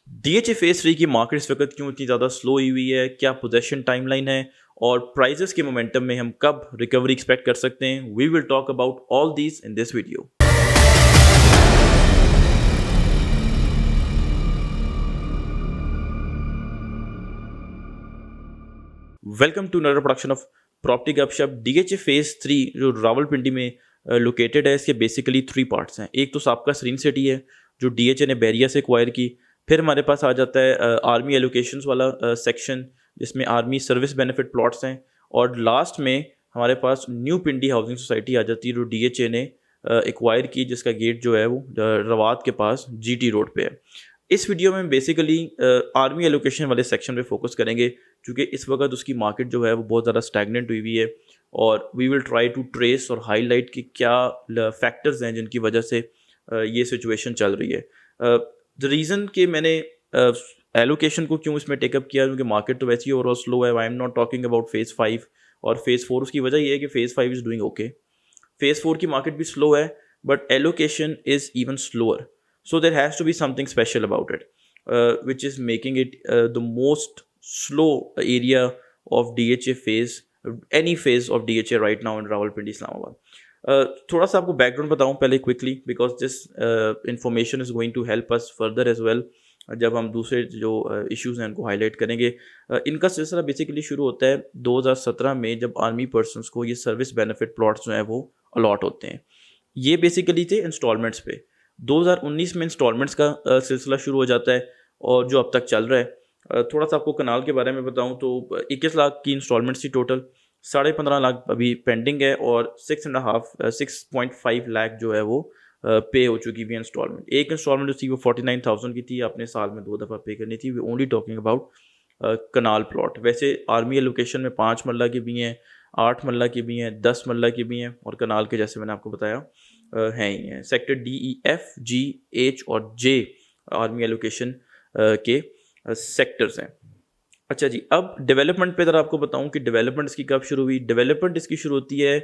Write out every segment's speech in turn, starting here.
DHA phase 3 की market इस वक्त क्यों इतनी ज़्यादा स्लो हुई है, क्या पोजीशन टाइमलाइन है और प्राइजेस के मोमेंटम में हम कब रिकवरी एक्सपेक्ट कर सकते हैं। We will talk about all these in this video. Welcome to another production of property Gupshup. डीएचए फेज 3 जो रावलपिंडी में लोकेटेड है, इसके बेसिकली 3 पार्ट्स हैं। एक तो साबका सरीन सिटी है जो डीएचए ने बैरिया से एक्वायर की। फिर हमारे पास आ जाता है आर्मी एलोकेशंस वाला सेक्शन जिसमें आर्मी सर्विस बेनिफिट प्लॉट्स हैं। और लास्ट में हमारे पास न्यू पिंडी हाउसिंग सोसाइटी आ जाती है जो डीएचए ने एक्वायर की, जिसका गेट जो है वो रवात के पास जीटी रोड पे है। इस वीडियो में बेसिकली आर्मी एलोकेशन वाले सेक्शन पे फोकस करेंगे क्योंकि इस वक्त उसकी मार्केट जो है वो बहुत ज़्यादा स्टैगनेंट हुई है। और we will try to trace और हाईलाइट कि क्या फैक्टर्स हैं जिनकी वजह से ये सिचुएशन चल रही है। द रीज़न कि मैंने एलोकेशन को क्यों इसमें टेकअप किया, क्योंकि मार्केट तो वैसे ही ओवरऑल स्लो है। I am not talking about phase 5 और फेज़ 4। उसकी वजह ये है कि phase 5 is doing okay, phase 4 की मार्केट भी स्लो है, but allocation is even slower. So there has to be something special about it, which is making it the most slow area of DHA phase, any phase of DHA right now in Rawalpindi, Islamabad. थोड़ा सा आपको background बताऊं पहले quickly, because this information is going to help us further as well जब हम दूसरे जो issues हैं उनको हाईलाइट करेंगे। इनका सिलसिला बेसिकली शुरू होता है 2017 में, जब आर्मी पर्सनस को ये सर्विस बेनिफिट प्लॉट्स जो हैं वो अलॉट होते हैं। ये बेसिकली थे इंस्टॉलमेंट्स पे। 2019 में इंस्टॉलमेंट्स का सिलसिला शुरू हो जाता है और जो अब तक चल रहा है। थोड़ा सा आपको कनाल के बारे में बताऊं तो 21 लाख की इंस्टॉलमेंट्स थी टोटल, 15.5 लाख अभी पेंडिंग है और 6.5 लाख जो है वो पे हो चुकी हुई है इंस्टॉलमेंट। एक इंस्टॉलमेंट जो थी वो 49,000 की थी, आपने साल में 2 दफ़ा पे करनी थी। We only talking about kanal plot. वैसे आर्मी एलोकेशन में 5 मरला की भी हैं, 8 मरला की भी हैं, 10 मरला की भी हैं और कनाल के जैसे मैंने आपको बताया हैं ही हैं। Sector DE, F, G, H और J आर्मी एलोकेशन के सेक्टर्स हैं। अच्छा जी, अब डेवलपमेंट पे ज़रा आपको बताऊं कि डेवलपमेंट इसकी कब शुरू हुई। डेवलपमेंट इसकी शुरू होती है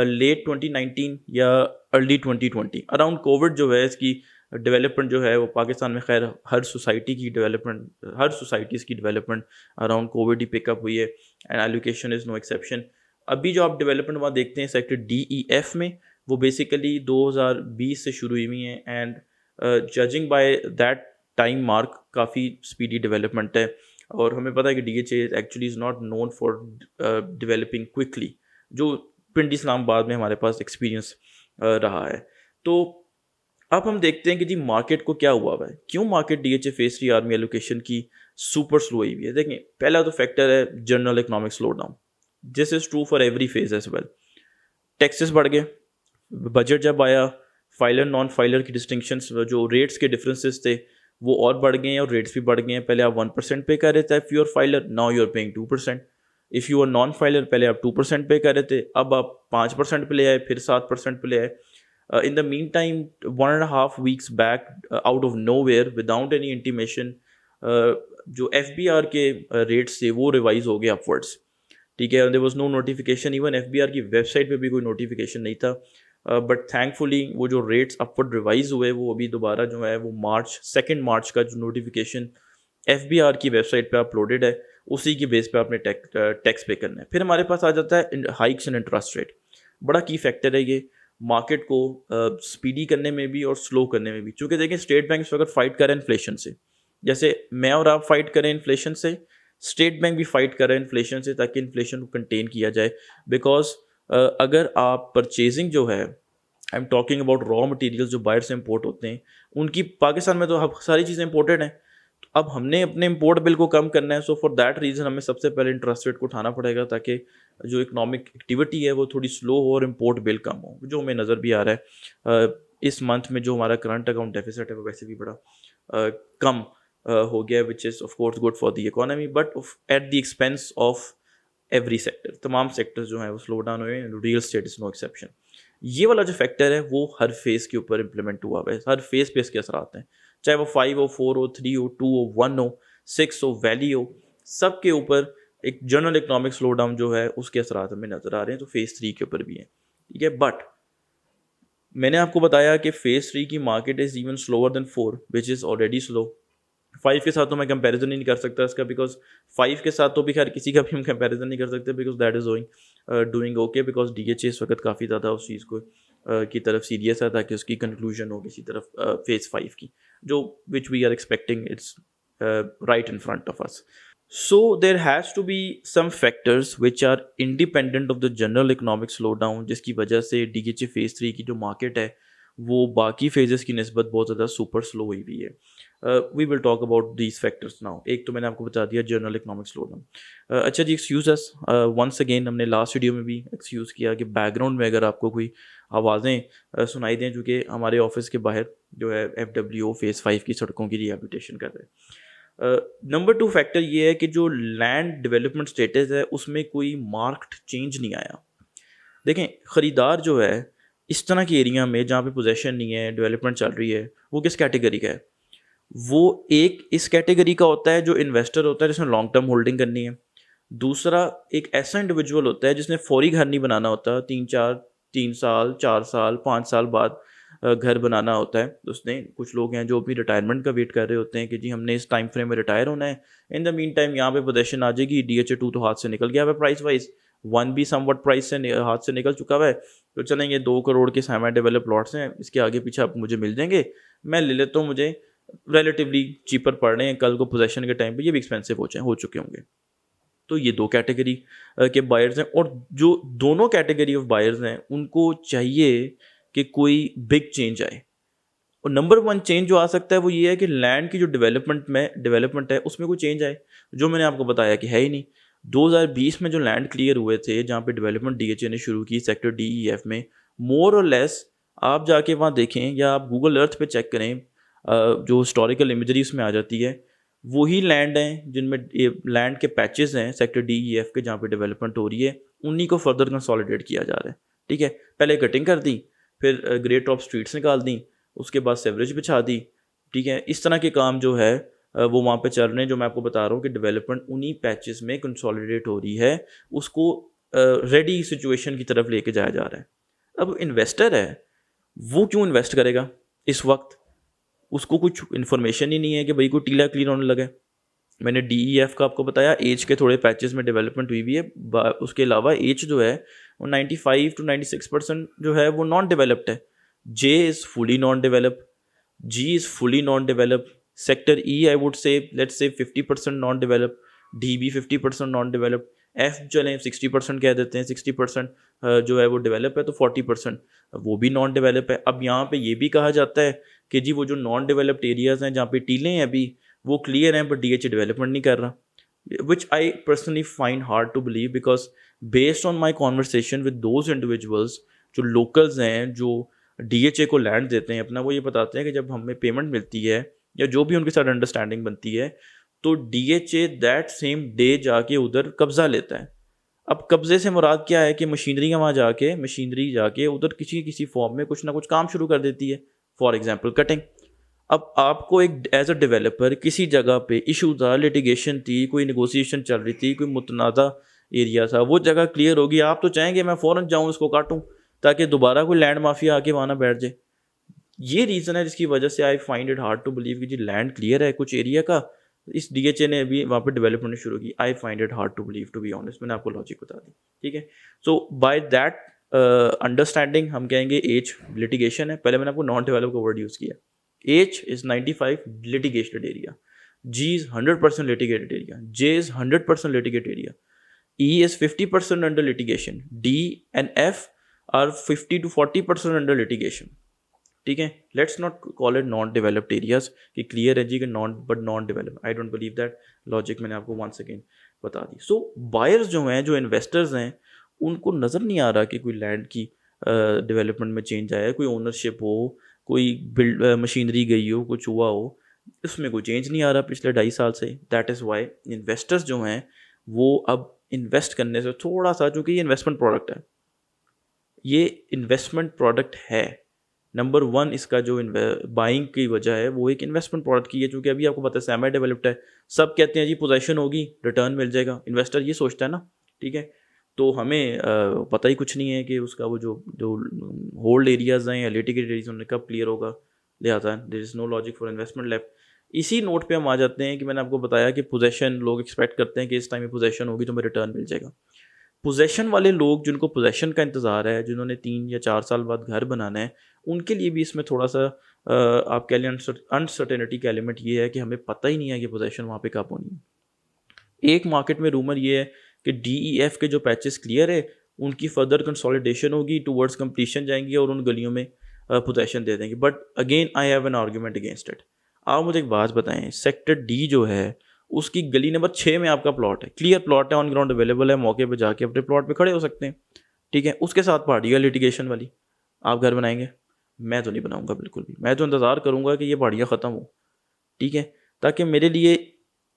लेट 2019 या अर्ली 2020 अराउंड कोविड जो है। इसकी डेवलपमेंट जो है वो पाकिस्तान में खैर हर सोसाइटी की डेवलपमेंट, हर सोसाइटीज़ की डेवलपमेंट अराउंड कोविड ही पिकअप हुई है and allocation is no exception. अभी जो आप डेवलपमेंट वहाँ देखते हैं सेक्टर DE, F में, वो बेसिकली 2020 से शुरू हुई हैं and judging by that time mark काफ़ी स्पीडी डेवलपमेंट है। और हमें पता है कि DHA actually is not known for developing quickly, जो पिंडी इस्लामाबाद में हमारे पास एक्सपीरियंस रहा है। तो अब हम देखते हैं कि जी मार्केट को क्या हुआ है, क्यों market DHA phase 3 army allocation की सुपर स्लो हुई है। देखें, पहला तो फैक्टर है general economic slow down. This is true for every phase as well. Taxes बढ़ गए, बजट जब आया, फाइलर नॉन फाइलर की डिस्टिंक्शंस, जो रेट्स के डिफरेंसेस थे वो और बढ़ गए हैं और रेट्स भी बढ़ गए हैं। पहले आप 1% पे कर रहे थे if you are filer, now you are paying 2%। If you are non filer, पहले आप 2% पे कर रहे थे, अब आप 5% पे ले आए, फिर 7% पे ले आए। In the meantime, 1.5 weeks back, out of nowhere, without any intimation, जो FBR के रेट्स थे वो रिवाइज हो गए अपवर्ड्स। ठीक है, there was no notification, even FBR की वेबसाइट पे भी कोई नोटिफिकेशन नहीं था। बट थैंकफुली वो जो रेट्स अपवर्ड रिवाइज हुए वो अभी दोबारा जो है वो 2 मार्च का जो नोटिफिकेशन FBR की वेबसाइट पे अपलोडेड है, उसी की बेस पे आपने टैक्स पे करना है। फिर हमारे पास आ जाता है हाइक्स इन इंटरेस्ट रेट। बड़ा की फैक्टर है ये मार्केट को स्पीडी करने में भी और स्लो करने में भी। चूँकि देखिए, स्टेट बैंक इस वक्त फाइट कर रहे हैं इन्फ्लेशन से, जैसे मैं और आप फाइट करें इन्फ्लेशन से, स्टेट बैंक भी फाइट कर रहे हैं इन्फ्लेशन से, ताकि इन्फ्लेशन को कंटेन किया जाए। बिकॉज अगर आप परचेजिंग जो है, I am talking about raw materials जो बाहर से इंपोर्ट होते हैं, उनकी पाकिस्तान में तो सारी चीज़ें इंपोर्टेड हैं। तो अब हमने अपने इंपोर्ट बिल को कम करना है। सो फॉर दैट रीज़न हमें सबसे पहले इंटरेस्ट रेट को उठाना पड़ेगा ताकि जो इकोनॉमिक एक्टिविटी है वो थोड़ी स्लो हो और इम्पोर्ट बिल कम हो, जो हमें नज़र भी आ रहा है। इस मंथ में जो हमारा करंट अकाउंट डेफिसिट है वो वैसे भी बड़ा कम हो गया, which is of course good for the economy, but at the expense of every sector. तमाम सेक्टर्स जो हैं वो स्लो डाउन हुए हैं, real estate is no exception. ये वाला जो फैक्टर है वो हर फेज़ के ऊपर इम्प्लीमेंट हुआ है, हर फेज़ पे इसके असर आते हैं, चाहे वो 5 हो, 4 हो, 3 हो, 2 हो, 1 हो, 6 हो, वैली हो, सब के ऊपर एक जनरल इकोनॉमिक स्लो डाउन जो है उसके असरात हमें नज़र आ रहे हैं। तो फेज़ 3 के ऊपर भी हैं, ठीक है। बट मैंने आपको बताया कि फेज़ 3 की market is even slower then 4, which is already slow. 5 के साथ तो मैं कंपैरिजन ही नहीं कर सकता इसका, बिकॉज 5 के साथ तो भी खैर किसी का भी हम कंपैरिजन नहीं कर सकते, because that is doing okay, because DHA इस वक्त काफ़ी ज़्यादा उस चीज़ को की तरफ सीरियस है, ताकि उसकी कंक्लूजन हो किसी तरफ फेज़ 5 की, जो which we are expecting it's right in front of us. So there has to be some factors which are independent of the general economic slowdown, जिसकी वजह से DHA फेज़ 3 की जो मार्केट है वो बाकी फेजेस की निस्बत बहुत ज़्यादा सुपर स्लो हुई हुई है. We will talk about these factors now. एक तो मैंने आपको बता दिया जनरल इकोनॉमिक स्लोडाउन. अच्छा जी, एक्सक्यूज अस वंस अगेन. हमने लास्ट वीडियो में भी एक्सक्यूज़ किया कि बैकग्राउंड में अगर आपको कोई आवाज़ें सुनाई दें, जो कि हमारे ऑफिस के बाहर जो है FWO फेज़ 5 की सड़कों की रिहेबिलिटेशन कर रहे हैं. नंबर 2 फैक्टर ये है कि जो लैंड डेवलपमेंट स्टेटस है उसमें कोई मार्क्ड चेंज नहीं आया. देखें, ख़रीदार जो है इस तरह के एरिया में जहाँ पे पोजेशन नहीं है, डेवलपमेंट चल रही है, वो किस कैटेगरी का है? वो एक इस कैटेगरी का होता है जो इन्वेस्टर होता है जिसने लॉन्ग टर्म होल्डिंग करनी है. दूसरा एक ऐसा इंडिविजुअल होता है जिसने फौरी घर नहीं बनाना होता, 3 साल 4 साल 5 साल बाद घर बनाना होता है उसने. कुछ लोग हैं जो अपनी रिटायरमेंट का वेट कर रहे होते हैं कि जी हमने इस टाइम फ्रेम में रिटायर होना है. इन द मीन टाइम यहाँ पे पोजेशन आ जाएगी, DHA 2 तो हाथ से निकल गया है प्राइस वाइज, 1 भी समवट प्राइस से हाथ से निकल चुका हुआ है. तो चलेंगे 2 करोड़ के सेमी डेवलप प्लॉट्स हैं, इसके आगे पीछे आप मुझे मिल जाएंगे, मैं ले लेता हूँ, मुझे रिलेटिवली चीपर पड़ रहे हैं, कल को पोजेशन के टाइम पे ये भी एक्सपेंसिव हो चुके होंगे. तो ये 2 कैटेगरी के बायर्स हैं, और जो दोनों कैटेगरी ऑफ बायर्स हैं उनको चाहिए कि कोई बिग चेंज आए. और नंबर 1 चेंज जो आ सकता है वो ये है कि लैंड की जो डेवलपमेंट है उसमें कोई चेंज आए, जो मैंने आपको बताया कि है ही नहीं. 2020 में जो लैंड क्लियर हुए थे जहाँ पे डेवलपमेंट DHA ने शुरू की सेक्टर DEF में, मोर और लेस आप जाके वहाँ देखें या आप गूगल अर्थ पे चेक करें, जो हिस्टोरिकल इमेजरी उसमें आ जाती है, वही लैंड हैं जिनमें लैंड के पैचेस हैं सेक्टर DEF के जहाँ पे डेवलपमेंट हो रही है, उन्हीं को फर्दर कंसोलिडेट किया जा रहा है. ठीक है, पहले कटिंग कर दी, फिर ग्रे टॉप स्ट्रीट्स निकाल दी, उसके बाद सेवरेज बिछा दी. ठीक है, इस तरह के काम जो है वो वहाँ पे चल रहे हैं, जो मैं आपको बता रहा हूँ कि डेवलपमेंट उन्हीं पैचेस में कंसोलिडेट हो रही है, उसको रेडी सिचुएशन की तरफ लेके जाया जा रहा है. अब इन्वेस्टर है, वो क्यों इन्वेस्ट करेगा इस वक्त? उसको कुछ इन्फॉर्मेशन ही नहीं है कि भाई कोई टीला क्लियर होने लगा है. मैंने DEF का आपको बताया, एज के थोड़े पैचेस में डेवलपमेंट हुई भी है, उसके अलावा एज जो है वो 95 to 96% जो है वो नॉन डेवलप्ड है. J is fully non-developed, G is fully non-developed, sector E I would say let's say 50% non-developed, D भी 50% non-developed, F चलें 60% कह देते हैं, 60% जो है वो डेवलप है, तो 40% वो भी नॉन डेवलप है. अब यहाँ पे ये भी कहा जाता है कि जी वो जो नॉन डेवलप्ड एरियाज़ हैं जहाँ पे टीलें हैं अभी वो क्लियर हैं, बट DHA डेवलपमेंट नहीं कर रहा, which I personally find hard to believe, because based on my conversation with those individuals जो लोकल्स हैं जो DHA को लैंड देते हैं अपना, वो ये बताते हैं कि जब हमें पेमेंट मिलती है या जो भी उनके साथ अंडरस्टैंडिंग बनती है, तो DHA दैट सेम डे जाके उधर कब्जा लेता है. अब कब्जे से मुराद क्या है कि मशीनरी जाके उधर किसी फॉर्म में कुछ ना कुछ काम शुरू कर देती है, फॉर एग्जांपल कटिंग. अब आपको एक एज अ डेवलपर किसी जगह पे इशू था, लिटिगेशन थी, कोई नेगोशिएशन चल रही थी, कोई मुतनाज़ा एरिया था, वो जगह क्लियर होगी, आप तो चाहेंगे मैं फ़ौरन जाऊँ उसको काटूँ ताकि दोबारा कोई लैंड माफिया आके वहाँ ना बैठ जाए. ये रीज़न है जिसकी वजह से I find it hard to believe कि जी लैंड क्लियर है कुछ एरिया का, इस DHA ने अभी वहाँ पे डेवलपमेंट शुरू की. I find it hard to believe, to be honest. मैंने आपको लॉजिक बता दी. ठीक है, सो बाय दैट अंडरस्टैंडिंग हम कहेंगे एज लिटिगेशन है. पहले मैंने आपको नॉन डेवलप का वर्ड यूज़ किया. H is 95 litigated area, G is 100% litigated area, J is 100% litigated area, E is 50% under litigation, D and F are 50 to 40% under litigation. ठीक है, let's not call it non developed areas कि clear है जी कि non develop. I don't believe that logic, मैंने आपको once again बता दी. सो buyers जो हैं, जो इन्वेस्टर्स हैं, उनको नज़र नहीं आ रहा कि कोई लैंड की डेवलपमेंट में चेंज आया, कोई ओनरशिप हो, कोई मशीनरी गई हो, कुछ हुआ हो, उसमें कोई चेंज नहीं आ रहा पिछले 2.5 साल से. दैट इज़ वाई इन्वेस्टर्स जो हैं वो अब इन्वेस्ट करने से थोड़ा सा, चूँकि ये इन्वेस्टमेंट प्रोडक्ट है, ये इन्वेस्टमेंट प्रोडक्ट है. नंबर 1 इसका जो बाइंग की वजह है वो एक इन्वेस्टमेंट प्रोडक्ट की है, चूँकि अभी आपको पता है सेमी डेवलप्ड है. सब कहते हैं जी पोजेशन होगी, रिटर्न मिल जाएगा, इन्वेस्टर ये सोचता है ना. ठीक है, तो हमें पता ही कुछ नहीं है कि उसका वो जो जो होल्ड एरियाज़ हैं या लिटिगेटेड एरियाज उन्हें कब क्लियर होगा, लिहाजा there is no logic for investment left. इसी नोट पे हम आ जाते हैं कि मैंने आपको बताया कि पोजेशन लोग एक्सपेक्ट करते हैं कि इस टाइम में पोजेशन होगी तो हमें रिटर्न मिल जाएगा। पोजेशन वाले लोग जिनको पोजेशन का इंतज़ार है, जिन्होंने 3 या 4 साल बाद घर बनाना है, उनके लिए भी इसमें थोड़ा सा आप कह लें अनसर्टेनिटी का एलिमेंट ये है कि हमें पता ही नहीं है कि पोजेशन वहाँ पे कब होनी है। एक मार्केट में रूमर ये है कि DEF के जो पैचेस क्लियर है उनकी फर्दर कंसोलिडेशन होगी, टूवर्ड्स कंप्लीशन जाएंगी और उन गलियों में पोजेशन दे देंगे। But again I have an argument against it. आप मुझे एक बात बताएं, सेक्टर D जो है उसकी गली नंबर 6 में आपका प्लॉट है, क्लियर प्लॉट है, ऑन ग्राउंड अवेलेबल है, मौके पे जाके अपने प्लॉट पे खड़े हो सकते हैं, ठीक है। उसके साथ पहाड़ी है लिटिगेशन वाली, आप घर बनाएंगे? मैं तो नहीं बनाऊंगा बिल्कुल भी। मैं तो इंतज़ार करूंगा कि ये पहाड़ियाँ ख़त्म हो, ठीक है, ताकि मेरे लिए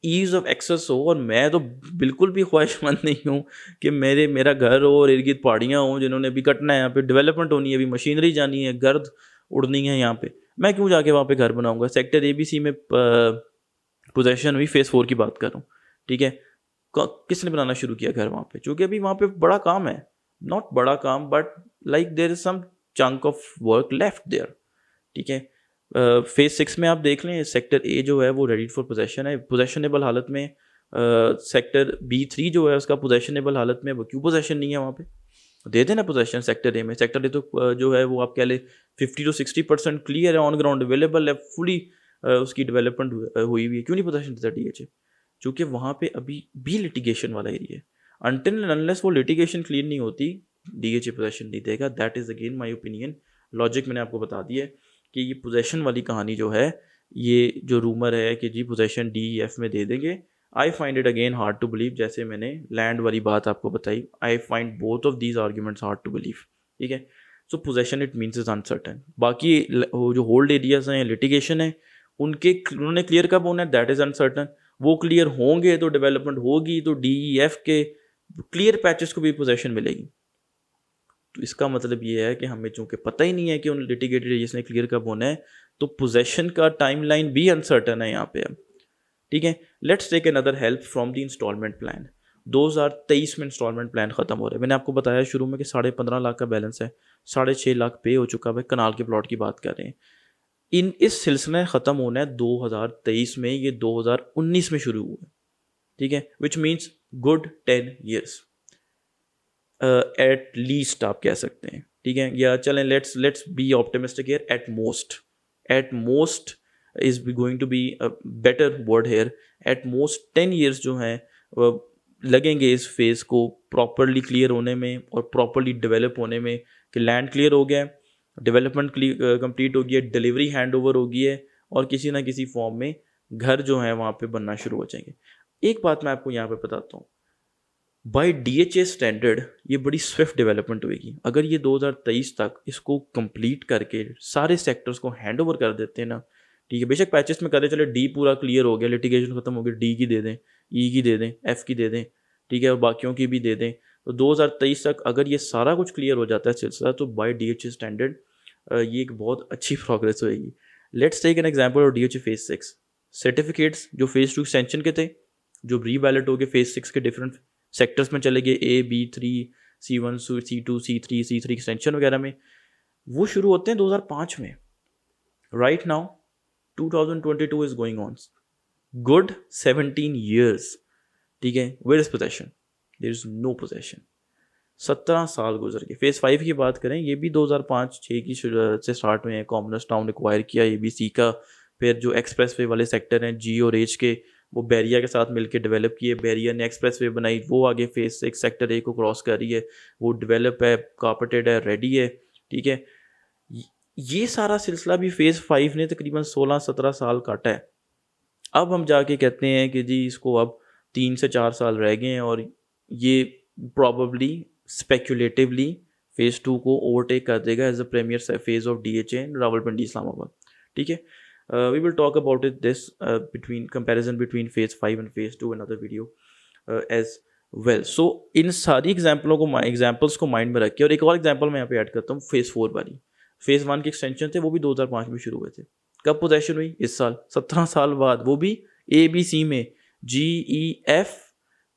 ईज़ ऑफ एक्सेस हो। और मैं तो बिल्कुल भी ख्वाहिशमंद नहीं हूँ कि मेरा घर हो और इर्द गिर्द पहाड़ियाँ हों जिन्होंने अभी कटना है, यहाँ पे डेवलपमेंट होनी है, अभी मशीनरी जानी है, गर्द उड़नी है यहाँ पे। मैं क्यों जाके वहाँ पे घर बनाऊंगा? सेक्टर ABC में पोजेशन हुई, फेज़ 4 की बात कर रहा हूँ, ठीक है। किसने बनाना शुरू किया घर वहाँ पे? चूँकि अभी वहाँ पे बड़ा काम है, नॉट बड़ा काम but like there is some chunk of work left there, ठीक है। फेज़ 6 में आप देख लें, सेक्टर A जो है वो रेडी फॉर पोजेशन है, पोजेशनेबल हालत में। सेक्टर B3 जो है उसका पोजेशनेबल हालत में, वो क्यों पोजेशन नहीं है वहाँ पे? दे देना पोजेशन सेक्टर A में। सेक्टर A तो जो है वो आप कह लें 50 to 60% क्लियर है, ऑन ग्राउंड अवेलेबल है, फुली उसकी डेवलपमेंट हुई हुई है। क्यों नहीं पोजेशन देता DHA? चूँकि वहाँ पे अभी भी लिटिगेशन वाला एरिया है। अनटिल एंड अनलेस वो लिटिगेशन क्लियर नहीं होती, DHA पोजेशन नहीं देगा। That is again my opinion. Logic मैंने आपको बता दिया है कि ये पोजेशन वाली कहानी जो है, ये जो रूमर है कि जी पोजेशन DEF में दे देंगे, I find it again hard to believe. जैसे मैंने लैंड वाली बात आपको बताई, I find both of these arguments hard to believe, ठीक है। So possession it means is uncertain. बाकी जो होल्ड एरियाज हैं, लिटिगेशन है, उन्होंने क्लियर कब होना है, दैट इज़ अनसर्टन। वो क्लियर होंगे तो डेवलपमेंट होगी, तो DEF के क्लियर पैचेस को भी पोजेशन मिलेगी। तो इसका मतलब ये है कि हमें चूंकि पता ही नहीं है कि उन लिटिगेटेड एरियाज ने क्लियर कब होना है, तो पोजेशन का टाइमलाइन भी अनसर्टन है यहाँ पे अब, ठीक है। Let's take another help from the instalment plan. 2023 में इंस्टॉलमेंट प्लान खत्म हो रहा है। मैंने आपको बताया शुरू में कि 15.5 लाख का बैलेंस है, 6.5 लाख पे हो चुका है, कनाल के प्लॉट की बात कर रहे हैं। इस सिलसिले ख़त्म होना है 2023 में, ये 2019 में शुरू हुआ है, ठीक है, which means good 10 years at least आप कह सकते हैं, ठीक है। या चलें let's be optimistic here, at most is going to be better word here. At most 10 years जो हैं लगेंगे इस फेज़ को प्रॉपरली क्लियर होने में और प्रॉपरली डेवलप होने में, कि लैंड क्लियर हो गया है, डेवलपमेंट कंप्लीट हो गई है, डिलीवरी हैंड ओवर हो गई है, और किसी ना किसी फॉर्म में घर जो है वहाँ पे बनना शुरू हो जाएंगे। एक बात मैं आपको यहाँ पे बताता हूँ, बाय DHA स्टैंडर्ड ये बड़ी स्विफ्ट डेवलपमेंट होगी। अगर ये 2023 तक इसको कंप्लीट करके सारे सेक्टर्स को हैंड ओवर कर देते हैं ना, ठीक है, बेशक पैचेस में करें, चले D पूरा क्लियर हो गया, लिटिगेशन खत्म हो गया, D की दे दें, E की दे दें, F की दे दें, ठीक है, और बाकियों की भी दे दें, तो 2023 तक अगर ये सारा कुछ क्लियर हो जाता है सिलसिला, तो बाय DHA स्टैंडर्ड ये एक बहुत अच्छी प्रोग्रेस होएगी। Let's take an example of DHA phase 6 certificates जो फेज 2 एक्सटेंशन के थे, जो रीवैलिड हो गए फेज 6 के डिफरेंट सेक्टर्स में चले गए, A, B3, C1, C2, C3 extension वगैरह में, वो शुरू होते हैं 2005 में। Right now 2022 is going on, good 17 years, ठीक है। Where is possession? There is no possession. 17 साल गुजर गए। फेज़ 5 की बात करें, ये भी 2005-6 की से स्टार्ट हुए हैं। कॉमनर्स टाउन एक्वायर किया ABC का, फिर जो एक्सप्रेस वे वाले सेक्टर हैं G और H के, वो बैरिया के साथ मिलकर डेवलप किए। बैरिया ने एक्सप्रेस वे बनाई, वो आगे फेज़ 6 सेक्टर A को क्रॉस कर रही है, वो डेवलप है, कार्पेटेड है, रेडी है, ठीक है। ये सारा सिलसिला भी फेज़ 5 ने तकरीबन 16-17 साल काटा है। अब हम जाके कहते हैं कि जी इसको अब 3 से 4 साल रह गए हैं, और ये प्रॉबली स्पेक्यूलेटिवली फेज़ 2 को ओवरटेक कर देगा as a premier phase of DHA in Rawalpindi Islamabad, ठीक है। We will talk about it this between comparison between phase 5 and phase 2 another video as well. So इन सारी एग्जाम्पल्स को माइंड में रखिए। और एक और एग्जाम्पल मैं यहाँ पे ऐड करता हूँ, फेज़ 4 वाली। फेज़ 1 के एक्सटेंशन थे, वो भी 2005 में शुरू हुए थे। कब पोजेशन हुई? इस साल, 17 साल बाद, वो भी ABC में। GEF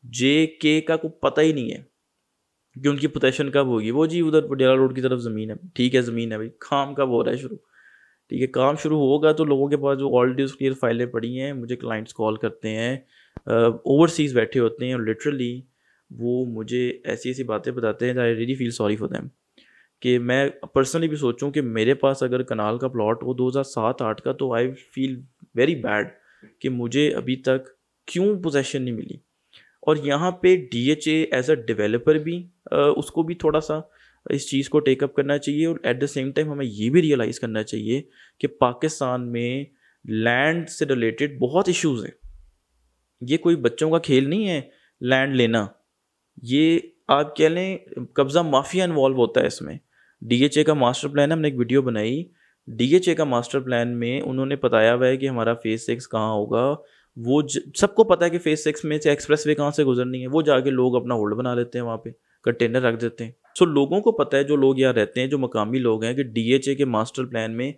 JK का कोई पता ही नहीं है कि उनकी पोजेशन कब होगी। वो जी उधर पटियाला रोड की तरफ ज़मीन है, ठीक है, ज़मीन है भाई, काम कब हो रहा है शुरू, ठीक है, काम शुरू होगा तो लोगों के पास जो ऑलरेडी क्लियर फाइलें पड़ी हैं, मुझे क्लाइंट्स कॉल करते हैं, ओवरसीज़ बैठे होते हैं और लिटरली वो मुझे ऐसी ऐसी बातें बताते हैं, I really feel sorry for them. कि मैं पर्सनली भी सोचूं कि मेरे पास अगर कनाल का प्लॉट हो 2007-8 का, तो आई फील वेरी बैड कि मुझे अभी तक क्यों पोजेशन नहीं मिली। और यहाँ पे DHA एज अ डेवलपर भी उसको भी थोड़ा सा इस चीज़ को टेकअप करना चाहिए, और एट द सेम टाइम हमें ये भी रियलाइज़ करना चाहिए कि पाकिस्तान में लैंड से रिलेटेड बहुत इश्यूज़ हैं। ये कोई बच्चों का खेल नहीं है लैंड लेना, ये आप कह लें कब्ज़ा माफिया इन्वॉल्व होता है इसमें। DHA का मास्टर प्लान है, हमने एक वीडियो बनाई, DHA का मास्टर प्लान में उन्होंने बताया हुआ है कि हमारा फेज़ 6 कहाँ होगा। वो सबको पता है कि फेज़ 6 में से एक्सप्रेस वे कहाँ से गुजरनी है, वो जाके लोग अपना होल्ड बना लेते हैं, वहाँ पे कंटेनर रख देते हैं। सो लोगों को पता है, जो लोग यहाँ रहते हैं, जो मकामी लोग हैं, कि DHA के मास्टर प्लान में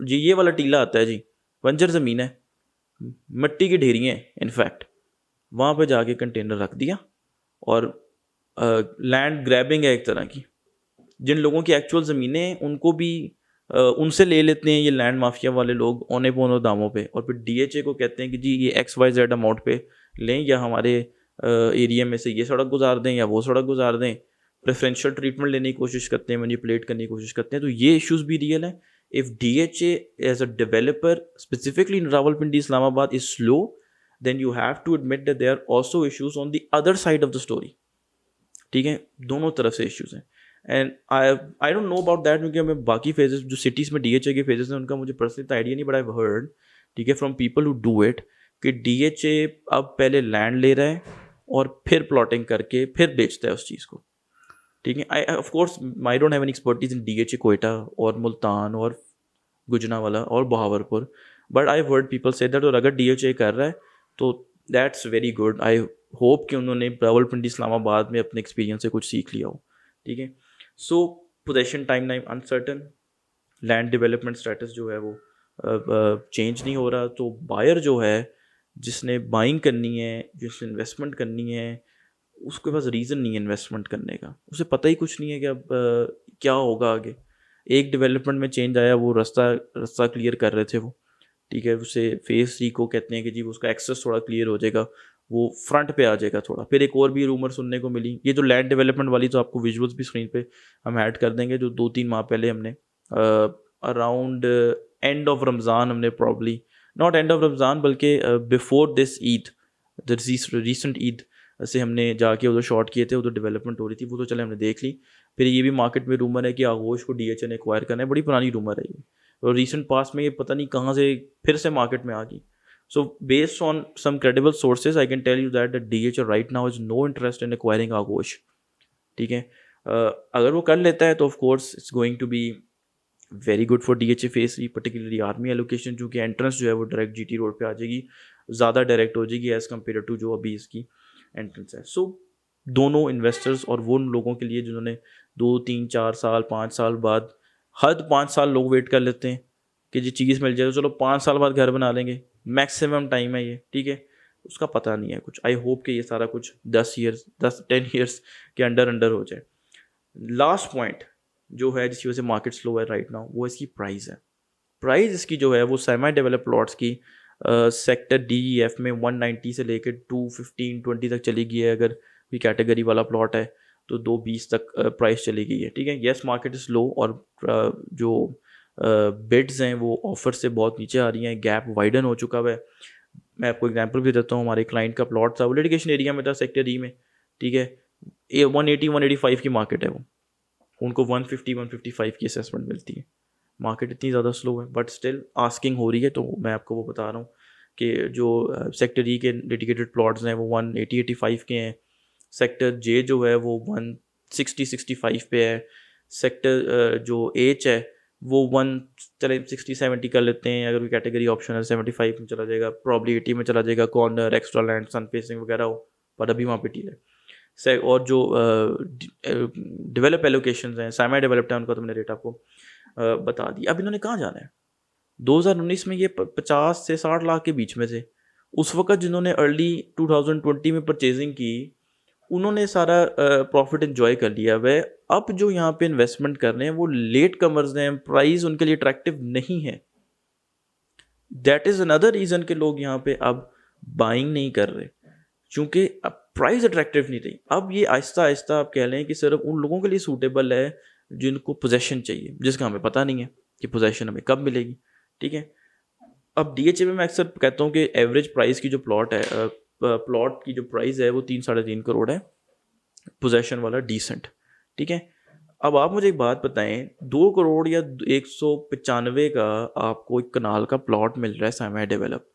ये वाला टीला आता है जी, बंजर ज़मीन है, मिट्टी की ढेरियाँ हैं इनफैक्ट, वहाँ पे जाके कंटेनर रख दिया और लैंड ग्रैबिंग है एक तरह की। जिन लोगों की एक्चुअल ज़मीनें हैं उनको भी उनसे ले लेते हैं ये लैंड माफिया वाले लोग औने पौने दामों पे, और फिर DHA को कहते हैं कि जी ये XYZ अमाउंट पे लें, या हमारे एरिया में से ये सड़क गुजार दें या वो सड़क गुजार दें। प्रेफरेंशियल ट्रीटमेंट लेने की कोशिश करते हैं, मैनिपुलेट करने की कोशिश करते हैं। तो ये इश्यूज़ भी रियल हैं। If DHA as a developer specifically in Rawalpindi Islamabad is slow, then you have to admit that there are also issues on the other side of the story। ठीक है, दोनों तरफ से इश्यूज हैं। And I don't know about that, क्योंकि हमें बाकी phases जो सिटीज़ में DHA के फेजेस हैं उनका मुझे पर्सनली आइडिया नहीं, बट आई हर्ड, ठीक है, from people who do it, कि DHA अब पहले लैंड ले रहा है और फिर प्लॉटिंग करके फिर बेचता है उस चीज़ को। ठीक है, I of course I don't have any expertise in DHA Quetta और मुल्तान और गुजरांवाला और Bahawalpur, but I heard people say that, और अगर DHA कर रहा है तो that's very good. I hope कि उन्होंने रावलपिंडी इस्लामाबाद में अपने एक्सपीरियंस से कुछ सीख लिया हो। ठीक है, so possession time line uncertain, land development status जो है वो चेंज नहीं हो रहा, तो बायर जो है जिसने बाइंग करनी है, जिसने इन्वेस्टमेंट करनी है, उसके पास रीज़न नहीं है इन्वेस्टमेंट करने का, उसे पता ही कुछ नहीं है कि अब क्या होगा आगे। एक डेवलपमेंट में चेंज आया, वो रास्ता क्लियर कर रहे थे वो, ठीक है, उसे फेज़ 3 को कहते हैं कि जी उसका एक्सेस थोड़ा क्लियर हो जाएगा, वो फ्रंट पे आ जाएगा थोड़ा। फिर एक और भी रूमर सुनने को मिली, ये जो लैंड डेवलपमेंट वाली, तो आपको विजुअल्स भी स्क्रीन पे हम ऐड कर देंगे, जो 2-3 माह पहले हमने अराउंड एंड ऑफ रमज़ान, हमने probably not end of Ramzan बल्कि before this Eid, the recent Eid से हमने जाके उधर शॉट किए थे, उधर डेवलपमेंट हो रही थी, वो तो चले हमने देख ली। फिर ये भी मार्केट में रूमर है कि आगोश को DHA ने एक्वायर करना है, बड़ी पुरानी रूमर है ये, और रिसेंट पास में ये पता नहीं कहाँ से फिर से मार्केट में आ गई। So based on some credible sources I can tell you that DHA right now is no interest in acquiring Aghosh. ठीक है, अगर वो कर लेता है तो of course it's going to be very good for DHA phase 3, particularly army allocation, चूँकि entrance जो है वो डायरेक्ट GT रोड पे आ जाएगी, ज़्यादा डायरेक्ट हो जाएगी एज़ कम्पेयर टू जो अभी इसकी एंट्रेंस है। सो दोनों इन्वेस्टर्स और वो उन लोगों के लिए जिन्होंने 2-3-4 साल 5 साल बाद, हद 5 साल लोग वेट कर लेते हैं कि जी चीज़ मिल जाए तो चलो 5 साल बाद घर बना लेंगे, मैक्सिमम टाइम है ये, ठीक है, उसका पता नहीं है कुछ। आई होप कि ये सारा कुछ 10 ईयर्स के अंडर हो जाए। लास्ट पॉइंट जो है जिसकी वजह से मार्केट स्लो है राइट नाउ, वो इसकी प्राइस है। प्राइस इसकी जो है वो सेमी डेवलप प्लॉट्स की सेक्टर DEF में 190 से लेकर 215-20 तक चली गई है। अगर कोई कैटेगरी वाला प्लॉट है तो 220 तक प्राइस चली गई है। ठीक है, येस मार्केट इज़ लो और जो बिड्स हैं वो ऑफर से बहुत नीचे आ रही हैं, गैप वाइडन हो चुका है। मैं आपको एग्जांपल भी देता हूँ, हमारे क्लाइंट का प्लॉट था, वो लिटिगेशन एरिया में था सेक्टर E में। ठीक है, 180-185 की मार्केट है, वो उनको 150-155 की असेसमेंट मिलती है। मार्केट इतनी ज़्यादा स्लो है बट स्टिल आस्किंग हो रही है, तो मैं आपको वो बता रहा हूँ कि जो सेक्टर E के डेडिकेटेड प्लॉट्स हैं वो 180-85 के हैं। सेक्टर J जो है वो 160-65 पे है। सेक्टर जो H है वो 60-70 कर लेते हैं, अगर कोई कैटेगरी ऑप्शन है 75 में चला जाएगा, प्रॉब्ली 80 में चला जाएगा, कॉर्नर, एक्स्ट्रा लैंड, सन फेसिंग वगैरह हो, पर अभी वहाँ पे डील है। और जो डेवलप एलोकेशंस हैं, सेमी डेवलप्ड है, उनका तो मैंने रेट आपको बता दी। अब इन्होंने कहाँ जाना है? 2019 में ये 50 से 60 लाख के बीच में थे। उस वक्त जिन्होंने अर्ली 2020 में परचेजिंग की, उन्होंने सारा प्रॉफिट एंजॉय कर लिया। वह अब जो यहाँ पे इन्वेस्टमेंट कर रहे हैं वो लेट कमर्स हैं, प्राइस उनके लिए अट्रैक्टिव नहीं है। दैट इज़ अनदर रीज़न कि लोग यहाँ पे अब बाइंग नहीं कर रहे, क्योंकि अब प्राइस अट्रैक्टिव नहीं रही। अब ये आहिस्ता आहिस्ता आप कह लें कि सिर्फ उन लोगों के लिए सूटेबल है जिनको पोजेशन चाहिए, जिसका हमें पता नहीं है कि पोजेशन हमें कब मिलेगी। ठीक है, अब डीएचए में मैं अक्सर कहता हूँ कि एवरेज प्राइस की जो प्लॉट है, प्लॉट की जो प्राइस है वो 3-3.5 करोड़ है, पोजेशन वाला डिसेंट। ठीक है, अब आप मुझे एक बात बताएं, 2 करोड़ या 195 का आपको एक कनाल का प्लॉट मिल रहा है सेमी डेवलप,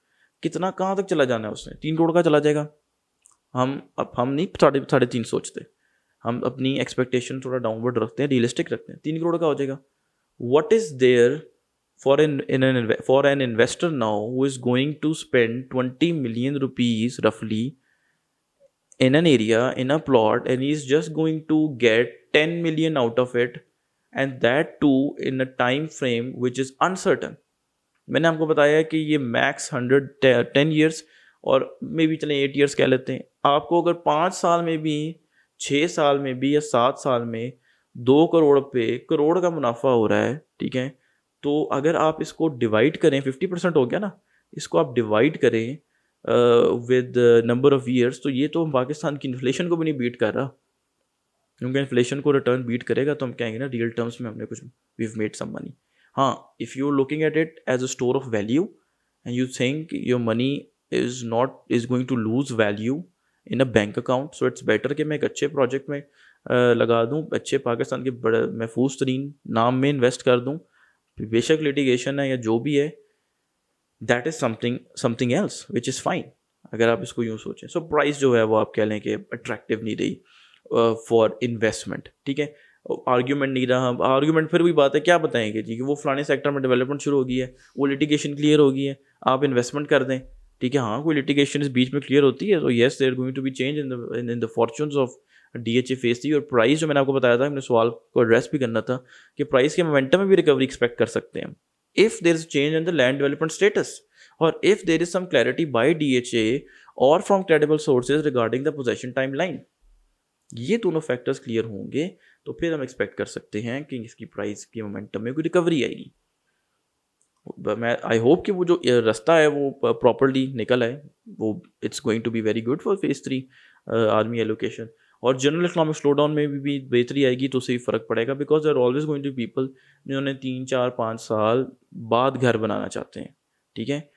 कितना कहाँ तक चला जाना है उसने? 3 करोड़ का चला जाएगा। हम नहीं 3.5 सोचते, हम अपनी एक्सपेक्टेशन थोड़ा डाउनवर्ड रखते हैं, रियलिस्टिक रखते हैं। 3 करोड़ का हो जाएगा। What is there for an investor now who is going to spend 20 million rupees roughly in an area, in a plot, and he's just going to get 10 million out of it, and that too in a time frame which is uncertain. मैंने आपको बताया कि ये max 10 years और may be चलें 8 years कह लेते हैं। आपको अगर 5 साल में भी, 6 साल में भी या 7 साल में 2 करोड़ पे करोड़ का मुनाफा हो रहा है, ठीक है, तो अगर आप इसको डिवाइड करें, 50% हो गया ना, इसको आप डिवाइड करें विद नंबर ऑफ ईयर्स, तो ये तो पाकिस्तान की इन्फ्लेशन को भी नहीं बीट कर रहा, क्योंकि इन्फ्लेशन को रिटर्न बीट करेगा तो हम कहेंगे ना रियल टर्म्स में हमने कुछ, वी मेड सम मनी। हाँ, if you looking at it as a store of value and you think your money is going to lose value in a bank account, so it's better कि मैं एक अच्छे project में लगा दूँ, अच्छे पाकिस्तान के बड़े महफूज तरीन नाम में इन्वेस्ट कर दूँ, बेशक लिटिगेशन है या जो भी है, that is something else which is fine, अगर आप इसको यूँ सोचें। सो प्राइस जो है वो आप कह लें कि अट्रैक्टिव नहीं रही फॉर इन्वेस्टमेंट। ठीक है, आर्ग्यूमेंट नहीं रहा। आर्ग्यूमेंट फिर भी बात है, क्या बताएंगे जी कि वो फलाने सेक्टर में डेवलपमेंट शुरू हो गई है, वो लिटिगेशन क्लियर हो गई है, आप इन्वेस्टमेंट कर दें। ठीक है, हाँ, कोई लिटिगेशन इस बीच में क्लियर होती है तो yes there going to be change in the fortunes of DHA phase 3। और प्राइस जो मैंने आपको बताया था, हमने सवाल को एड्रेस भी करना था कि प्राइस के मोमेंटम में भी रिकवरी एक्सपेक्ट कर सकते हैं if there is change in the land development status, और if there is some clarity by DHA और from credible sources regarding the possession time line. ये दोनों फैक्टर्स क्लियर होंगे तो फिर हम एक्सपेक्ट कर सकते हैं कि इसकी प्राइस की मोमेंटम में कोई रिकवरी आएगी। मैं आई होप कि वो जो रास्ता है वो प्रॉपरली निकल आए, वो it's going to be very good for phase 3 army allocation. और जनरल इकोनॉमिक स्लो डाउन में भी बेहतरी आएगी तो उससे भी फ़र्क पड़ेगा, because there always going to people जिन्होंने 3-4-5 साल बाद घर बनाना चाहते हैं। ठीक है,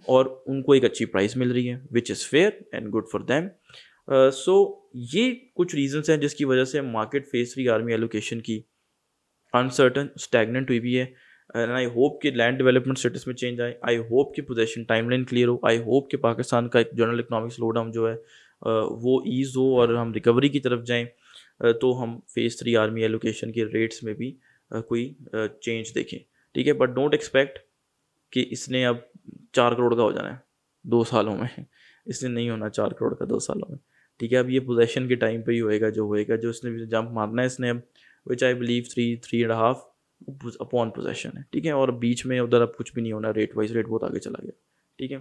और उनको एक अच्छी प्राइस मिल रही है which is fair and good for them. So ये कुछ रीजंस हैं जिसकी वजह से मार्केट फेज 3 आर्मी एलोकेशन की अनसर्टन स्टैगनेंट हुई भी है। एंड आई होप कि लैंड डेवलपमेंट स्टेटस में चेंज आए, आई होप कि पोजेशन टाइमलाइन क्लियर हो, आई होप कि पाकिस्तान का एक जनरल इकोनॉमिक स्लो डाउन जो है वो ईज़ हो और हम रिकवरी की तरफ जाएं, तो हम फेज़ 3 आर्मी एलोकेशन के रेट्स में भी कोई चेंज देखें। ठीक है, बट डोंट एक्सपेक्ट कि इसने अब 4 करोड़ का हो जाना है 2 सालों में। इसने नहीं होना 4 करोड़ का 2 सालों में। ठीक है, अब ये पोजेशन के टाइम पे ही होएगा जो होएगा, जो इसने भी जंप मारना है इसने अब, विच आई बिलीव 3-3.5 अपॉन पोजेशन है। ठीक है, और बीच में उधर अब कुछ भी नहीं होना, रेट वाइज रेट बहुत आगे चला गया। ठीक है,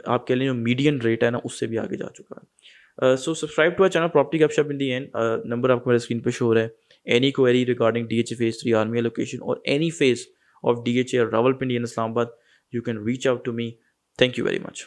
आप कह लें जो मीडियन रेट है ना उससे भी आगे जा चुका है। So subscribe to our channel property Gupshup in the and. Number आपको मेरे स्क्रीन पे शो हो रहा है। Any query regarding DHA phase 3 army allocation और any phase of DHA or Rawalpindi in Islamabad, you can reach out to me. Thank you very much.